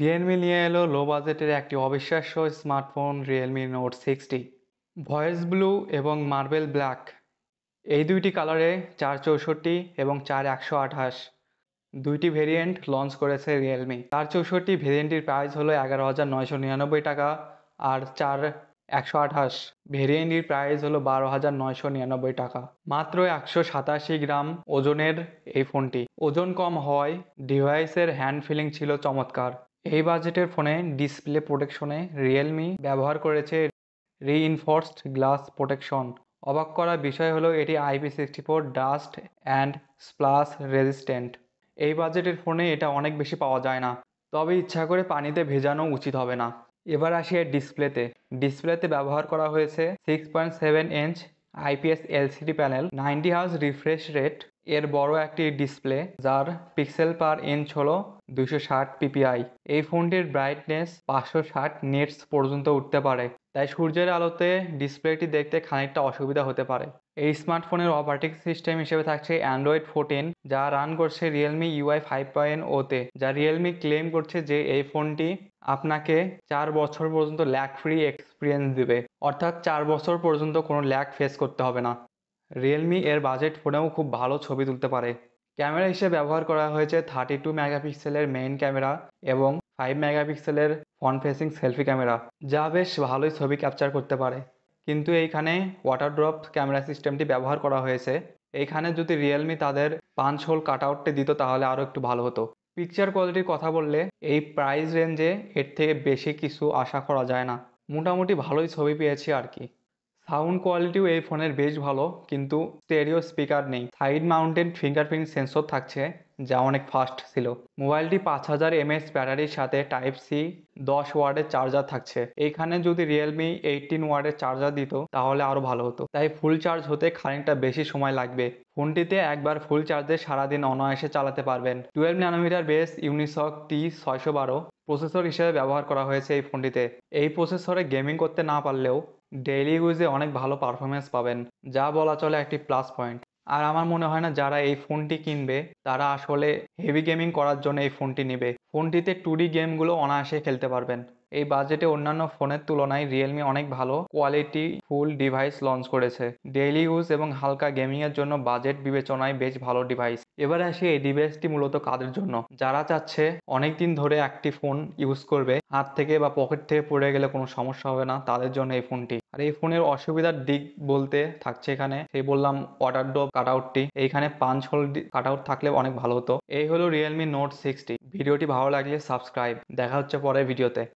Realme নিয়ে এলো লো বাজেটের একটি অবিশ্বাস্য smartphone Realme note 60। Voice blue এবং মার্বেল ব্ল্যাক এই দুইটি কালারে 464 এবং 4128 দুইটি ভেরিয়েন্ট লঞ্চ করেছে রিয়েলমি। 464 ভেরিয়েন্টটির প্রাইস হলো 11,999 টাকা, আর 4128 ভেরিয়েন্টটির প্রাইস হলো 12,999 টাকা। মাত্র 187 গ্রাম ওজনের এই ফোনটি। ওজন কম হওয়ায় ডিভাইসের হ্যান্ড ফিলিং ছিল চমৎকার। এই বাজেটের ফোনে ডিসপ্লে প্রোটেকশনে রিয়েলমি ব্যবহার করেছে রিইনফোর্সড গ্লাস প্রোটেকশন। অবাক করা বিষয় হলো এটি IP64 dust and splash resistant. এই বাজেটের ফোনে এটা অনেক বেশি পাওয়া যায় না, তবে ইচ্ছা করে পানিতে ভেজানো উচিত হবে না। এবার আসি এর ডিসপ্লেতে ব্যবহার করা হয়েছে 6.7 inch IPS LCD panel, 90 hertz refresh rate এর বড় একটি ডিসপ্লে, যার পিক্সেল পার ইঞ্চ হলো 260 ppi। এই ফোনটির ব্রাইটনেস 560 নিটস পর্যন্ত উঠতে পারে, তাই সূর্যের আলোতে ডিসপ্লেটি দেখতে খানিকটা অসুবিধা হতে পারে। এই স্মার্টফোনের অপারেটিং সিস্টেম হিসেবে থাকছে অ্যান্ড্রয়েড 14, যা রান করছে রিয়েলমি UI 5.0-তে, যা রিয়েলমি ক্লেম করছে যে এই ফোনটি আপনাকে 4 বছর পর্যন্ত ল্যাগ ফ্রি এক্সপিরিয়েন্স দিবে, অর্থাৎ 4 বছর পর্যন্ত কোনো ল্যাগ ফেস করতে হবে না। রিয়েলমি এর বাজেট ফোনেও খুব ভালো ছবি তুলতে পারে। ক্যামেরা হিসেবে ব্যবহার করা হয়েছে 32 মেগাপিক্সেলের মেইন ক্যামেরা এবং 5 মেগাপিক্সেলের ফ্রন্ট ফেসিং সেলফি ক্যামেরা, যা বেশ ভালোই ছবি ক্যাপচার করতে পারে। কিন্তু এইখানে ওয়াটার ড্রপ ক্যামেরা সিস্টেমটি ব্যবহার করা হয়েছে। এইখানে যদি রিয়েলমি তাদের পাঞ্চ হোল কাটআউটটি দিত তাহলে আরও একটু ভালো হতো। পিকচার কোয়ালিটির কথা বললে এই প্রাইস রেঞ্জে এর থেকে বেশি কিছু আশা করা যায় না। মোটামুটি ভালোই ছবি পেয়েছি আর কি। সাউন্ড কোয়ালিটিও এই ফোনের বেশ ভালো, কিন্তু স্টেরিও স্পিকার নেই। সাইড মাউন্টেড ফিঙ্গারপ্রিন্ট সেন্সর থাকছে, যা অনেক ফাস্ট ছিল। মোবাইলটি 5000 mAh ব্যাটারির সাথে টাইপ সি 10 ওয়াটের চার্জার থাকছে। এইখানে যদি রিয়েলমি 18 ওয়াটের চার্জার দিত তাহলে আরও ভালো হতো, তাই ফুল চার্জ হতে খানিকটা বেশি সময় লাগবে। ফোনটিতে একবার ফুল চার্জে সারাদিন অনায়াসে চালাতে পারবেন। 12 nanometre base Unisoc T612 processor হিসেবে ব্যবহার করা হয়েছে এই ফোনটিতে। এই প্রসেসরে গেমিং করতে না পারলেও ডেইলি ইউজে অনেক ভালো পারফরমেন্স পাবেন, যা বলা চলে একটি প্লাস পয়েন্ট। আর আমার মনে হয় না যারা এই ফোনটি কিনবে তারা আসলে হেভি গেমিং করার জন্য এই ফোনটি নেবে। ফোনটিতে 2D গেমগুলো অনায়াসে খেলতে পারবেন। এই বাজেটে অন্যান্য ফোনের তুলনায় রিয়েলমি অনেক ভালো কোয়ালিটি ফুল ডিভাইস লঞ্চ করেছে। ডেইলি ইউজ এবং হালকা গেমিংয়ের জন্য বাজেট বিবেচনায় বেশ ভালো ডিভাইস। এবারে আসি এই ডিভাইসটি মূলত কাদের জন্য। যারা চাচ্ছে অনেকদিন ধরে একটি ফোন ইউজ করবে, হাত থেকে বা পকেট থেকে পড়ে গেলে কোনো সমস্যা হবে না, তাদের জন্য এই ফোনটি। আর এই ফোনের অসুবিধার দিক বলতে থাকছে এখানে সেই বললাম ওয়াটার ড্রপ কাটআউটটি, এইখানে পাঞ্চ হোল কাটআউট থাকলে অনেক ভালো হতো। এই হলো রিয়েলমি নোট 60। ভিডিওটি ভালো লাগলে সাবস্ক্রাইব। দেখা হচ্ছে পরের ভিডিওতে।